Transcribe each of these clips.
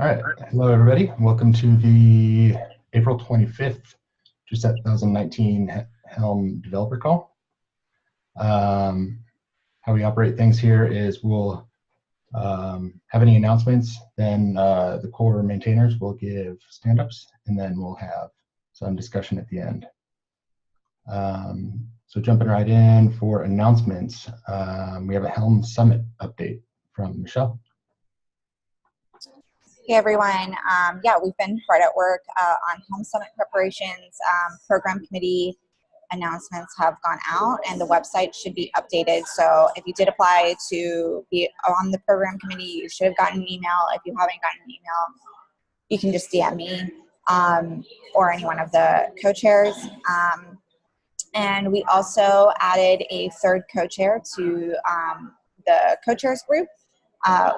All right. Hello, everybody. Welcome to the April 25th, 2019 Helm developer call. How we operate things here is we'll have any announcements, then the core maintainers will give stand-ups, and then we'll have some discussion at the end. So jumping right in for announcements, we have a Helm Summit update from Michelle. Hey everyone, yeah, we've been hard at work on Helm Summit preparations. Program committee announcements have gone out and the website should be updated. So if you did apply to be on the program committee, you should have gotten an email. If you haven't gotten an email, you can just DM me or any one of the co-chairs. And we also added a third co-chair to the co-chairs group.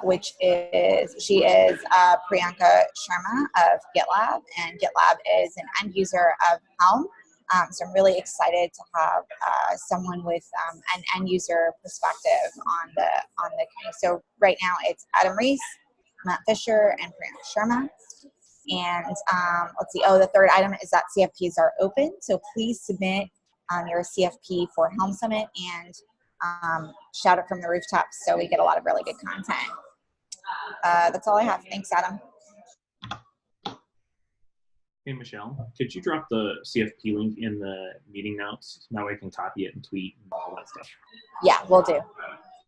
Which is, she is Priyanka Sharma of GitLab, and GitLab is an end user of Helm. So I'm really excited to have someone with an end user perspective on the committee. So right now it's Adam Reese, Matt Fisher, and Priyanka Sharma. And let's see, the third item is that CFPs are open. So please submit your CFP for Helm Summit and shout it from the rooftops so we get a lot of really good content. That's all I have. Thanks, Adam. Hey, Michelle, could you drop the CFP link in the meeting notes? Now I can copy it and tweet and all that stuff. Yeah, we'll do.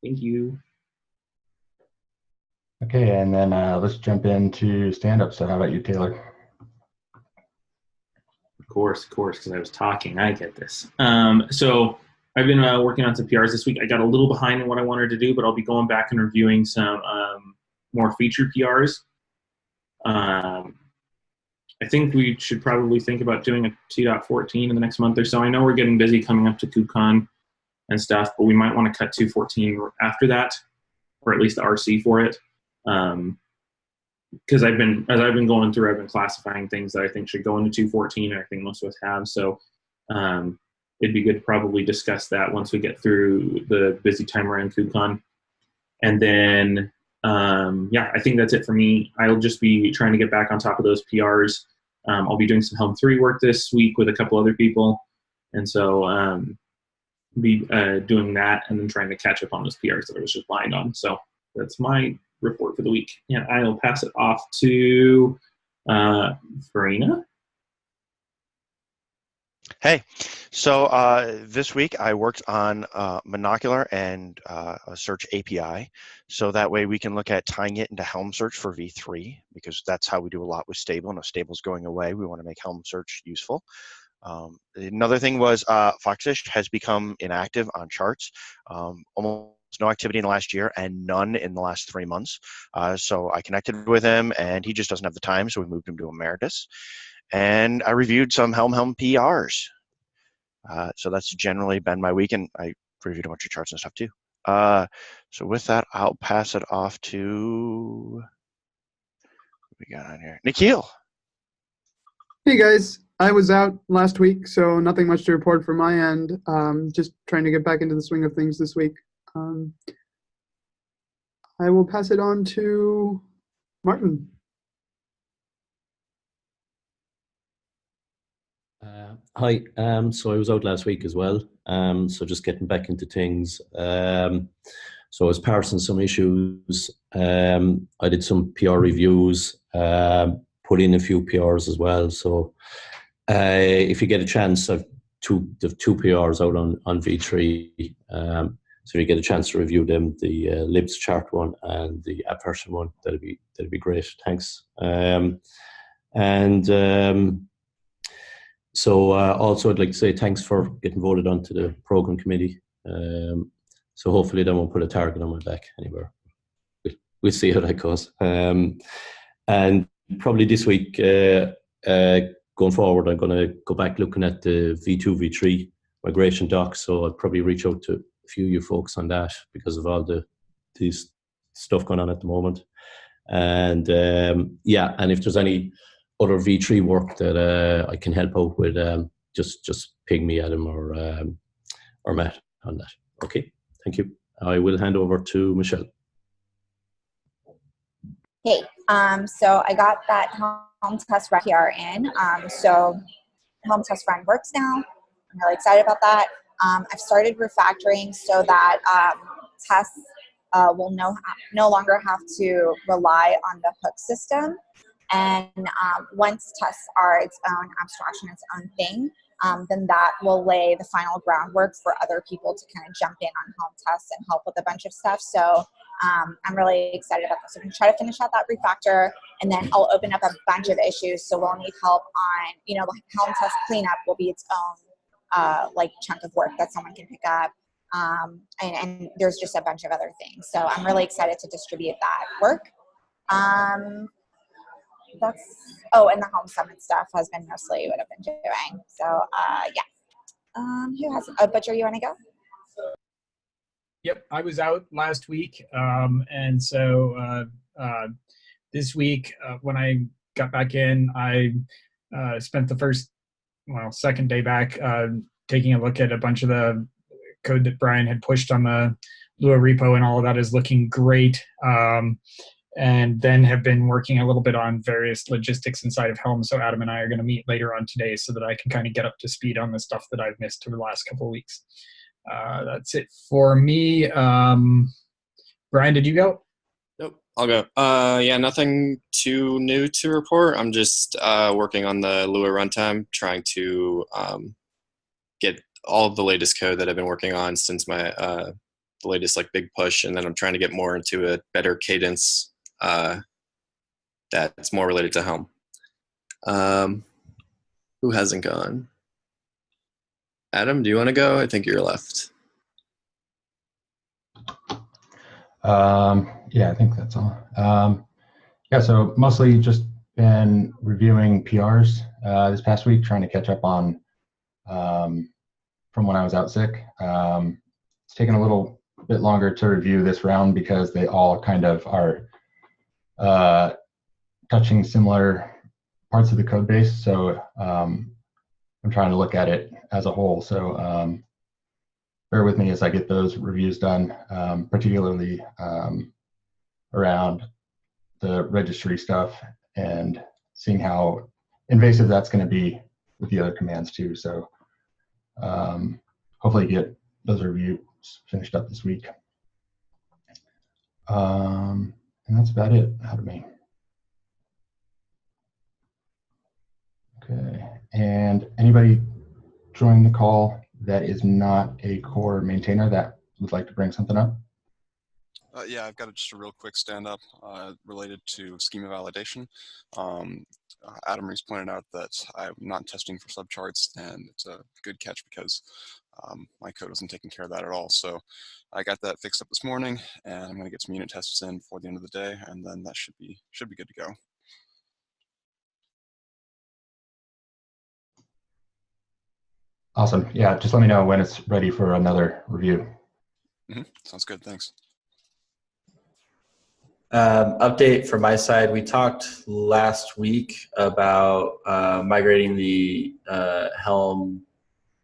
Thank you. Okay, and then let's jump into stand-up. So how about you, Taylor? Of course, because I was talking. I get this. So I've been working on some PRs this week. I got a little behind in what I wanted to do, but I'll be going back and reviewing some more featured PRs. I think we should probably think about doing a 2.14 in the next month or so. I know we're getting busy coming up to KubeCon and stuff, but we might want to cut 2.14 after that, or at least the RC for it. Because as I've been going through, I've been classifying things that I think should go into 2.14, and I think most of us have. So it'd be good to probably discuss that once we get through the busy time around KubeCon. And then, yeah, I think that's it for me. I'll just be trying to get back on top of those PRs. I'll be doing some Helm 3 work this week with a couple other people. And so be doing that and then trying to catch up on those PRs that I was just behind on. So that's my report for the week. And I'll pass it off to Farina. Hey, so this week I worked on Monocular and a search API, so that way we can look at tying it into Helm search for V3, because that's how we do a lot with stable, and if stable's going away, we want to make Helm search useful. Another thing was Foxish has become inactive on charts, almost no activity in the last year and none in the last 3 months. So I connected with him and he just doesn't have the time, so we moved him to Emeritus. And I reviewed some Helm PRs. So that's generally been my week, and I reviewed a bunch of charts and stuff too. So with that, I'll pass it off to, what we got on here? Nikhil. Hey guys, I was out last week, so nothing much to report from my end. Just trying to get back into the swing of things this week. I will pass it on to Martin. Hi, so I was out last week as well, so just getting back into things. So I was parsing some issues, I did some PR reviews, put in a few PRs as well, so if you get a chance, I've two PRs out on V3, so if you get a chance to review them, the libs chart one and the app version one, that'd be great, thanks. So also I'd like to say thanks for getting voted onto the program committee. So hopefully they won't put a target on my back anywhere. We'll see how that goes. And probably this week, going forward, I'm going to go back looking at the V2, V3 migration docs. So I'll probably reach out to a few of you folks on that because of all these stuff going on at the moment. And yeah, and if there's any other V3 work that I can help out with, just ping me, Adam or Matt on that. Okay, thank you. I will hand over to Michelle. Hey, so I got that Helm test run PR in. So Helm test run works now. I'm really excited about that. I've started refactoring so that tests will no longer have to rely on the hook system. And once tests are its own abstraction, its own thing, then that will lay the final groundwork for other people to kind of jump in on Helm tests and help with a bunch of stuff. So I'm really excited about this. I'm going to try to finish out that refactor, and then I'll open up a bunch of issues. So we'll need help on, like Helm test cleanup will be its own like chunk of work that someone can pick up. And there's just a bunch of other things. So I'm really excited to distribute that work. And the Helm Summit stuff has been mostly what I've been doing. So yeah. Who has Butcher? You want to go? Yep, I was out last week, and so this week when I got back in, I spent the second day back taking a look at a bunch of the code that Brian had pushed on the Lua repo, and all of that is looking great. And then have been working a little bit on various logistics inside of Helm. So Adam and I are going to meet later on today so that I can kind of get up to speed on the stuff that I've missed over the last couple of weeks. That's it for me. Brian, did you go? Nope, I'll go. Yeah, nothing too new to report. I'm just working on the Lua runtime, trying to get all of the latest code that I've been working on since my the latest big push, and then I'm trying to get more into a better cadence that's more related to Helm. Who hasn't gone? Adam, do you want to go? I think you're left. Yeah, I think that's all. Yeah, so mostly just been reviewing PRs this past week, trying to catch up on from when I was out sick. It's taken a little bit longer to review this round because they all kind of are touching similar parts of the code base. So I'm trying to look at it as a whole. So bear with me as I get those reviews done, particularly around the registry stuff and seeing how invasive that's going to be with the other commands too. So hopefully get those reviews finished up this week. And that's about it out of me. Okay, and anybody join the call that is not a core maintainer that would like to bring something up? Yeah, I've got just a real quick stand-up related to schema validation. Adam Reese pointed out that I'm not testing for subcharts, and it's a good catch because my code wasn't taking care of that at all. So I got that fixed up this morning, and I'm going to get some unit tests in before the end of the day, and then that should be good to go. Awesome. Yeah, just let me know when it's ready for another review. Sounds good. Thanks. Update from my side. We talked last week about migrating the Helm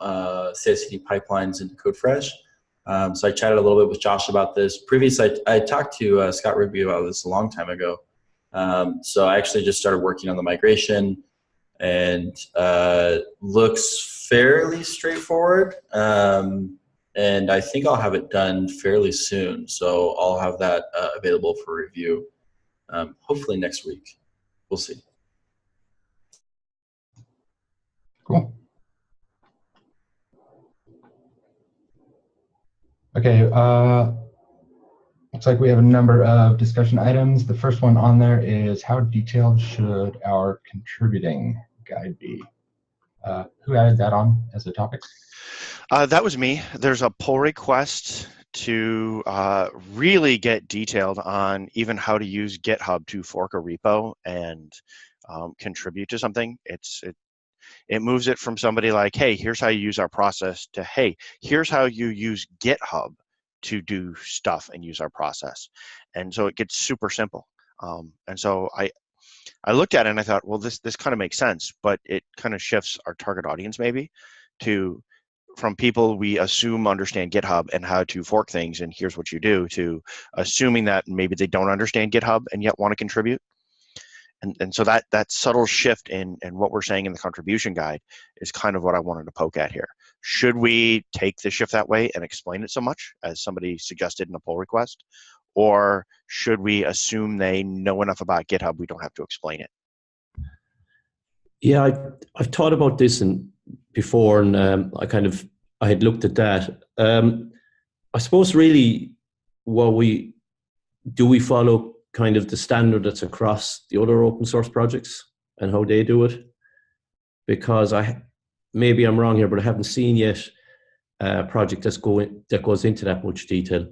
CI/CD pipelines into CodeFresh. So I chatted a little bit with Josh about this. Previously, I talked to Scott Rigby about this a long time ago. So I actually just started working on the migration, and looks fairly straightforward. And I think I'll have it done fairly soon. So I'll have that available for review, hopefully next week. We'll see. Cool. Okay, looks like we have a number of discussion items. The first one on there is how detailed should our contributing guide be? Who added that on as a topic? That was me. There's a pull request to really get detailed on even how to use GitHub to fork a repo and contribute to something. It moves it from somebody like, hey, here's how you use our process, to, hey, here's how you use GitHub to do stuff and use our process. And so it gets super simple. And so I looked at it and I thought, well, this kind of makes sense, but it kind of shifts our target audience maybe to from people we assume understand GitHub and how to fork things, and here's what you do, to assuming that maybe they don't understand GitHub and yet want to contribute. And so that subtle shift in what we're saying in the contribution guide is kind of what I wanted to poke at here. Should we take the shift that way and explain it so much, as somebody suggested in a pull request? Or should we assume they know enough about GitHub we don't have to explain it? Yeah, I've thought about this before, and I had looked at that. I suppose really, we follow kind of the standard that's across the other open source projects and how they do it? Because maybe I'm wrong here, but I haven't seen yet a project that goes into that much detail.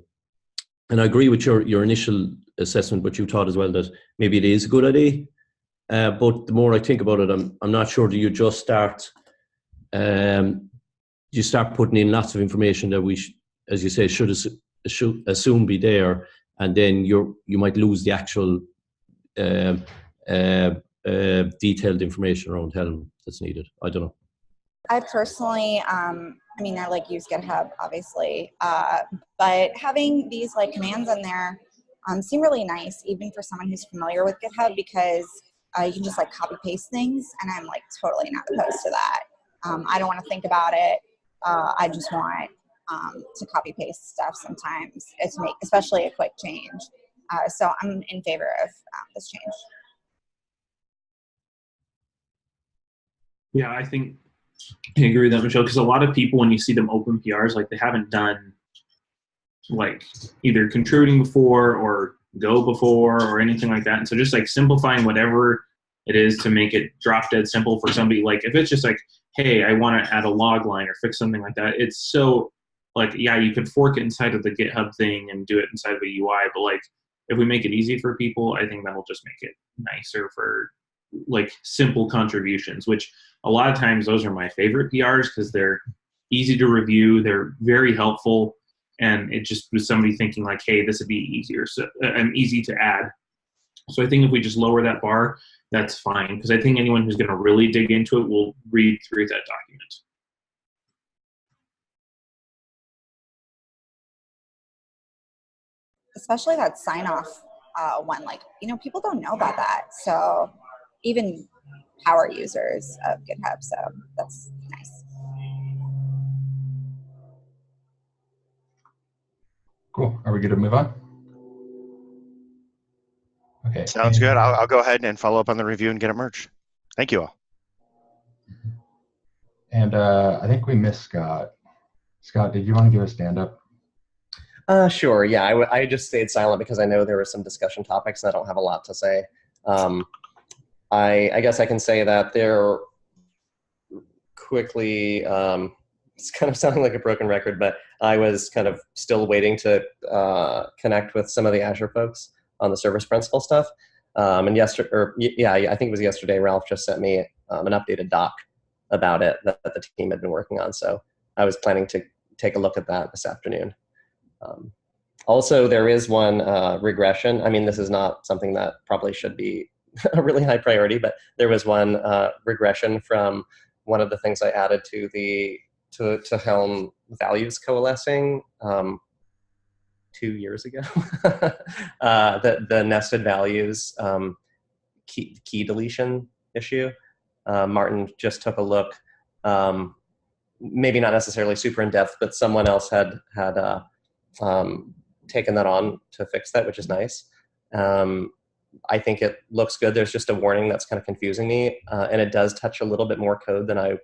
And I agree with your initial assessment, but you thought as well that maybe it is a good idea. But the more I think about it, I'm not sure. Do you just start? You start putting in lots of information that we, as you say, should assume be there, and then you might lose the actual detailed information around Helm that's needed. I don't know. I personally, I like use GitHub, obviously, but having these like commands in there seem really nice, even for someone who's familiar with GitHub, because you can just like copy paste things, and I'm like totally not opposed to that. I don't want to think about it. I just want to copy paste stuff sometimes to make, especially a quick change. So I'm in favor of this change. Yeah, I think I agree with that, Michelle, because a lot of people, when you see them open PRs, like they haven't done like either contributing before or go before or anything like that. And so just like simplifying whatever it is to make it drop dead simple for somebody. Like if it's just like, hey, I want to add a log line or fix something like that, it's so like, yeah, you could fork it inside of the GitHub thing and do it inside of a UI, but like if we make it easy for people, I think that'll just make it nicer for like simple contributions, which a lot of times those are my favorite PRs because they're easy to review, they're very helpful, and it just was somebody thinking like, hey, this would be easier, so and easy to add. So I think if we just lower that bar, that's fine, because I think anyone who's going to really dig into it will read through that document. Especially that sign-off one, like, people don't know about that. So even power users of GitHub, so that's nice. Cool. Are we good to move on? Okay. Sounds good. I'll go ahead and follow up on the review and get it merged. Thank you all. And I think we missed Scott. Scott, did you want to give a stand-up? Sure, yeah. I just stayed silent because I know there were some discussion topics and I don't have a lot to say. I guess I can say that they're quickly, it's kind of sounding like a broken record, but I was kind of still waiting to connect with some of the Azure folks on the service principal stuff. And I think it was yesterday, Ralph just sent me an updated doc about it that the team had been working on. So I was planning to take a look at that this afternoon. Also, there is one regression. I mean, this is not something that probably should be a really high priority, but there was one regression from one of the things I added to the to Helm values coalescing 2 years ago. The nested values key deletion issue. Martin just took a look, maybe not necessarily super in depth, but someone else had taken that on to fix that, which is nice. I think it looks good. There's just a warning that's kind of confusing me, and it does touch a little bit more code than I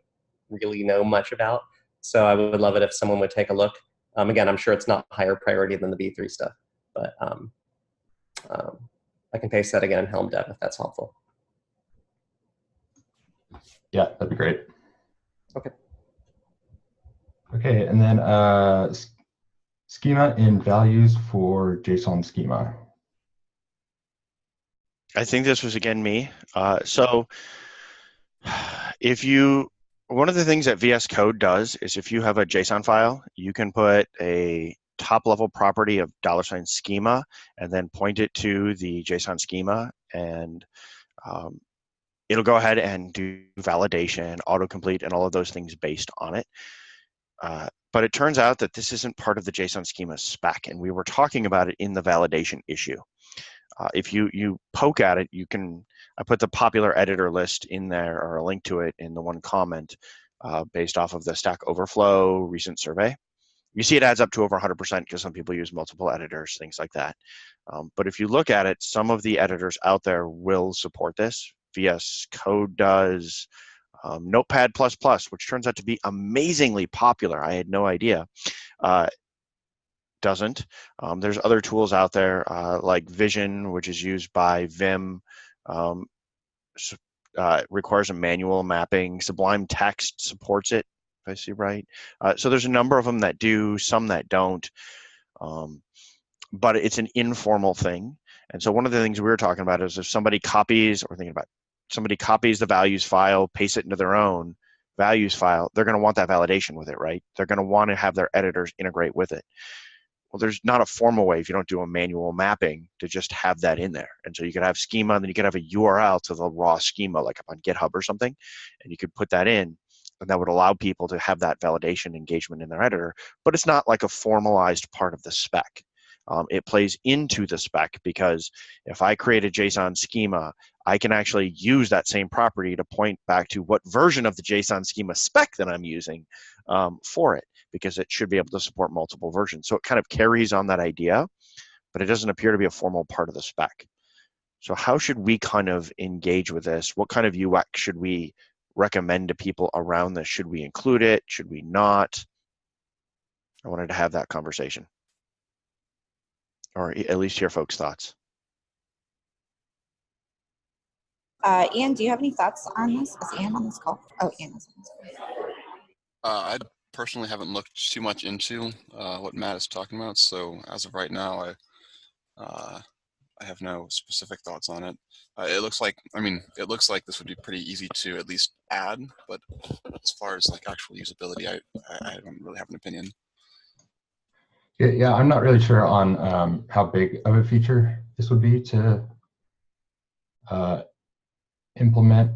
really know much about. So I would love it if someone would take a look. Again, I'm sure it's not higher priority than the V3 stuff, but I can paste that again in Helm Dev if that's helpful. Yeah, that'd be great. Okay. Okay, and then schema in values for JSON schema. I think this was again me. So one of the things that VS Code does is if you have a JSON file, you can put a top level property of $schema and then point it to the JSON schema, and it'll go ahead and do validation, autocomplete, and all of those things based on it. But it turns out that this isn't part of the JSON schema spec, and we were talking about it in the validation issue. If you poke at it, I put the popular editor list in there, or a link to it in the one comment, based off of the Stack Overflow recent survey. You see it adds up to over 100% because some people use multiple editors, things like that. But if you look at it, some of the editors out there will support this. VS Code does. Notepad++, which turns out to be amazingly popular. I had no idea. Doesn't. There's other tools out there like Vision, which is used by Vim. Requires a manual mapping. Sublime Text supports it, if I see right. So there's a number of them that do, some that don't. But it's an informal thing. And so one of the things we were talking about is if somebody copies, or thinking about somebody copies the values file, pastes it into their own values file, they're going to want that validation with it, right? They're going to want to have their editors integrate with it. Well, there's not a formal way, if you don't do a manual mapping, to just have that in there. And so you could have schema, and then you could have a URL to the raw schema, like up on GitHub or something, and you could put that in, and that would allow people to have that validation engagement in their editor. But it's not like a formalized part of the spec. It plays into the spec, because if I create a JSON schema, I can actually use that same property to point back to what version of the JSON schema spec that I'm using for it, because it should be able to support multiple versions. So it kind of carries on that idea, but it doesn't appear to be a formal part of the spec. So how should we kind of engage with this? What kind of UX should we recommend to people around this? Should we include it? Should we not? I wanted to have that conversation, or at least hear folks' thoughts. Ian, do you have any thoughts on this? Is Ian on this call? Oh, Ian is on this call. I personally haven't looked too much into what Matt is talking about, so as of right now, I have no specific thoughts on it. It looks like this would be pretty easy to at least add, but as far as like actual usability, I don't really have an opinion. Yeah, I'm not really sure on how big of a feature this would be to implement.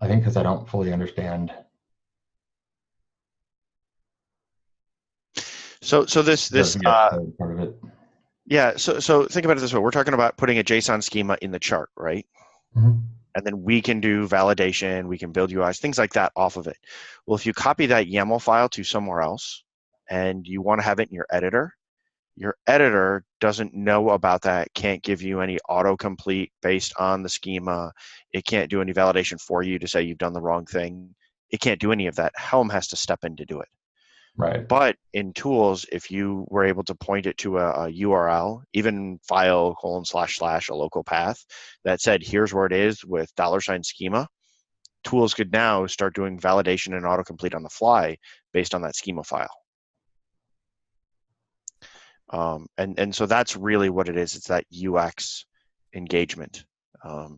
I think because I don't fully understand. So this part of it. Yeah. So think about it this way: we're talking about putting a JSON schema in the chart, right? Mm-hmm. And then we can do validation, we can build UIs, things like that off of it. Well, if you copy that YAML file to somewhere else and you want to have it in your editor doesn't know about that, can't give you any autocomplete based on the schema. It can't do any validation for you to say you've done the wrong thing. It can't do any of that. Helm has to step in to do it. Right. But in tools, if you were able to point it to a URL, even file : / a local path that said, here's where it is with $schema, tools could now start doing validation and autocomplete on the fly based on that schema file. And so that's really what it is. It's that UX engagement. I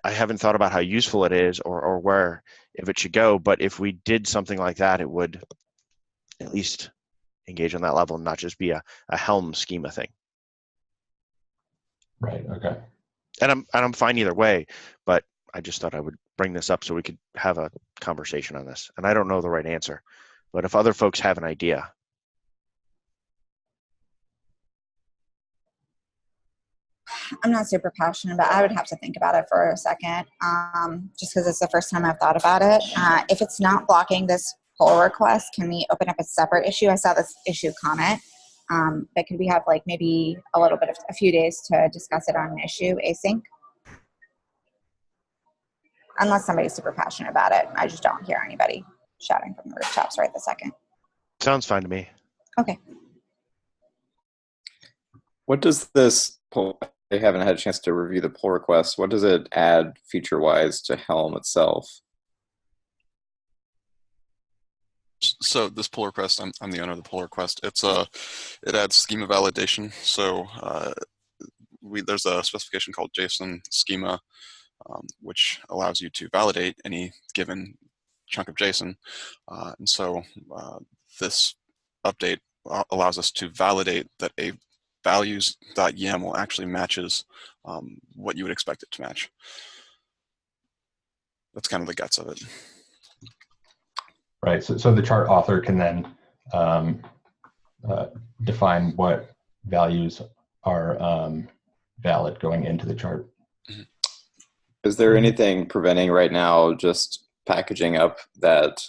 haven't thought about how useful it is or where, if it should go, but if we did something like that, it would at least engage on that level and not just be a Helm schema thing. Right. Okay. And I'm fine either way, but I just thought I would bring this up so we could have a conversation on this. And I don't know the right answer, but if other folks have an idea. I'm not super passionate about it. I would have to think about it for a second, just because it's the first time I've thought about it. If it's not blocking this pull request, can we open up a separate issue? I saw this issue comment, but could we have like maybe a few days to discuss it on an issue async? Unless somebody's super passionate about it. I just don't hear anybody shouting from the rooftops right this second. Sounds fine to me. Okay. What does this pull? I haven't had a chance to review the pull request. What does it add feature-wise to Helm itself? So this pull request, I'm the owner of the pull request. It adds schema validation. So there's a specification called JSON schema, which allows you to validate any given chunk of JSON. And so this update allows us to validate that a values.yaml actually matches what you would expect it to match. That's kind of the guts of it. Right. So the chart author can then define what values are valid going into the chart. Is there anything preventing right now just packaging up that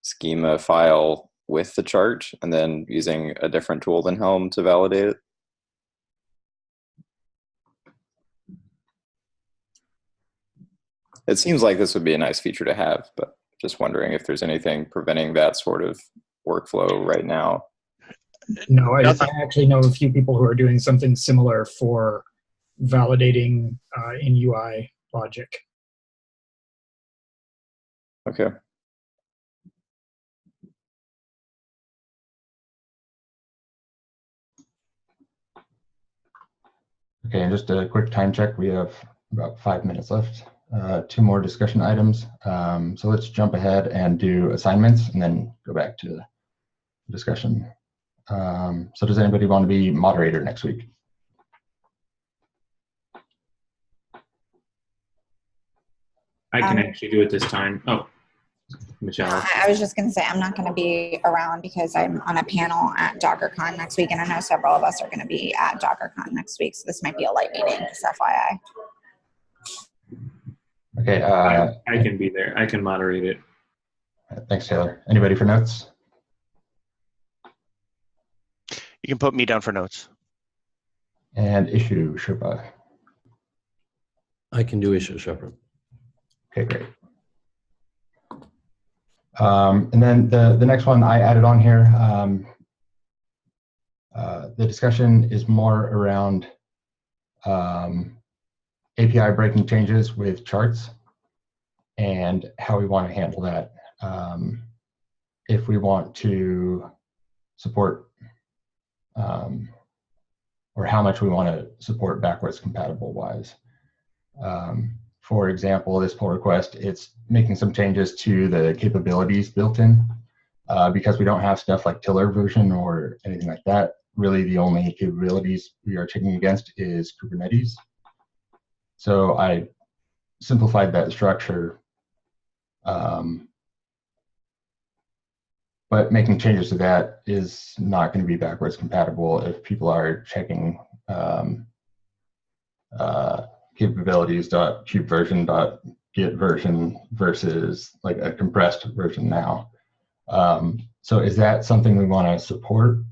schema file with the chart and then using a different tool than Helm to validate it? It seems like this would be a nice feature to have, but just wondering if there's anything preventing that sort of workflow right now. No, I actually know a few people who are doing something similar for validating in UI logic. Okay. Okay, and just a quick time check. We have about 5 minutes left. 2 more discussion items. So let's jump ahead and do assignments and then go back to discussion. So does anybody want to be moderator next week? I can actually do it this time. Oh, Michelle. I was just going to say I'm not going to be around because I'm on a panel at DockerCon next week, and I know several of us are going to be at DockerCon next week, so this might be a light meeting, just FYI. Okay. I can be there. I can moderate it. Thanks, Taylor. Anybody for notes? You can put me down for notes. And issue, Sherpa. I can do issue, Sherpa. Okay, great. And then the next one I added on here, the discussion is more around API breaking changes with charts and how we want to handle that. If we want to support or how much we want to support backwards compatible wise. For example, this pull request, it's making some changes to the capabilities built in because we don't have stuff like tiller version or anything like that. Really, the only capabilities we are checking against is Kubernetes. So I simplified that structure, but making changes to that is not going to be backwards compatible if people are checking capabilities.kubeversion.get version versus like a compressed version now. So is that something we want to support?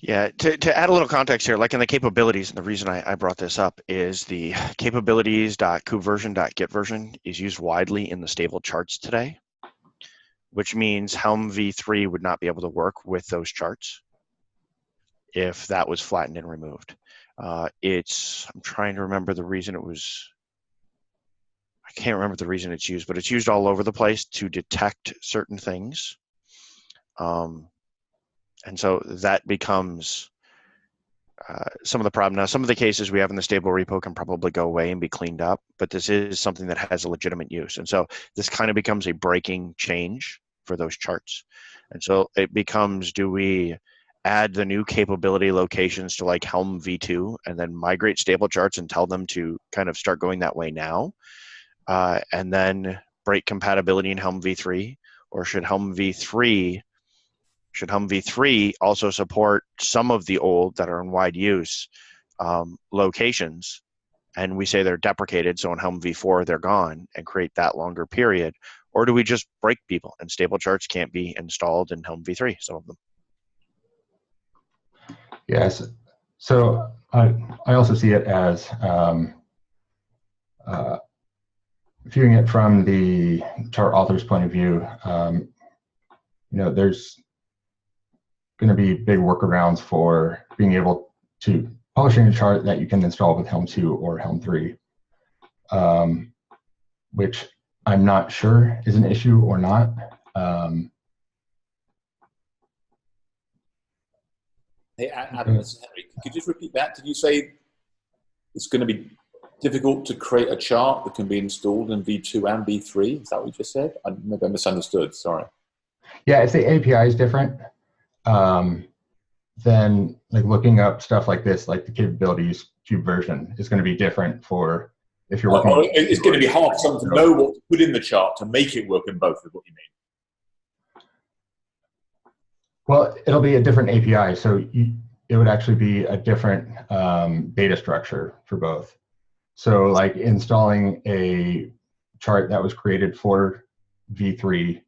Yeah, to add a little context here, like in the capabilities, and the reason I brought this up is the capabilities.kubeversion.get version is used widely in the stable charts today, which means Helm v3 would not be able to work with those charts if that was flattened and removed. I'm trying to remember the reason it was, I can't remember the reason it's used, but it's used all over the place to detect certain things. And so that becomes some of the problem. Now, some of the cases we have in the stable repo can probably go away and be cleaned up, but this is something that has a legitimate use. And so this kind of becomes a breaking change for those charts. And so it becomes, do we add the new capability locations to like Helm v2 and then migrate stable charts and tell them to kind of start going that way now, and then break compatibility in Helm v3? Or should Helm v3 also support some of the old that are in wide use locations, and we say they're deprecated, so in Helm v4 they're gone, and create that longer period? Or do we just break people and stable charts can't be installed in Helm v3, some of them? Yes. So I also see it as viewing it from the chart author's point of view. There's going to be big workarounds for being able to publishing a chart that you can install with Helm 2 or Helm 3, which I'm not sure is an issue or not. Hey, Adam, this is Henry. Could you just repeat that? Did you say it's going to be difficult to create a chart that can be installed in V2 and V3? Is that what you just said? Maybe I misunderstood. Sorry. Yeah, if the API is different, then like looking up stuff like this, like the capabilities cube version, is going to be different for if you're working. It's going to be hard for someone to know what to put in the chart to make it work in both, is what you mean. Well, it'll be a different API, so it would actually be a different data structure for both. So like installing a chart that was created for V3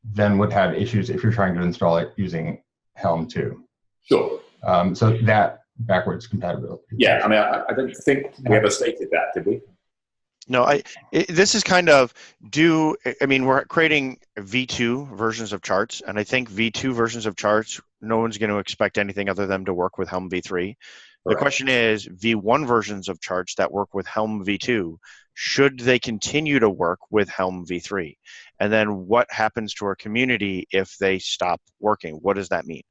then would have issues if you're trying to install it using Helm 2. Sure. So that backwards compatibility. Yeah, I mean, I don't think we ever stated that, did we? No, this is kind of I mean, we're creating V2 versions of charts, and I think V2 versions of charts, no one's going to expect anything other than to work with Helm V3. The question is, V1 versions of charts that work with Helm V2, should they continue to work with Helm V3? And then what happens to our community if they stop working? What does that mean?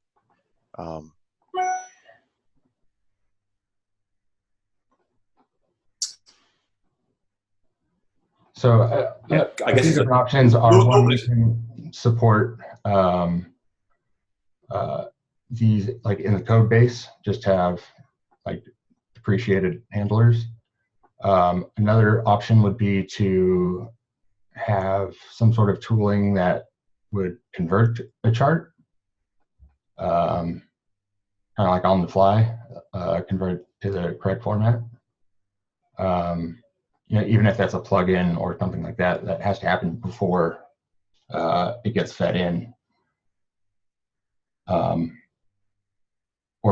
So I guess different options are one, we can support these like in the code base, just have like depreciated handlers. Another option would be to have some sort of tooling that would convert a chart, kind of like on the fly, convert it to the correct format. You know, even if that's a plugin or something like that, that has to happen before it gets fed in. Or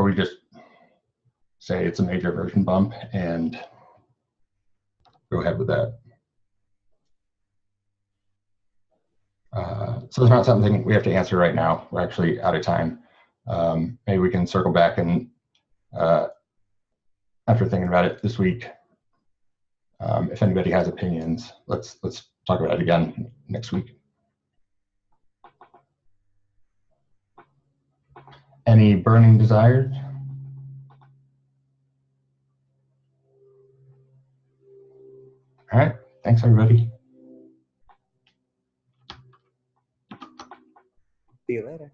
we just say it's a major version bump and go ahead with that. So it's not something we have to answer right now. We're actually out of time. Maybe we can circle back and after thinking about it this week, if anybody has opinions, let's talk about it again next week. Any burning desires? All right, thanks everybody. See you later.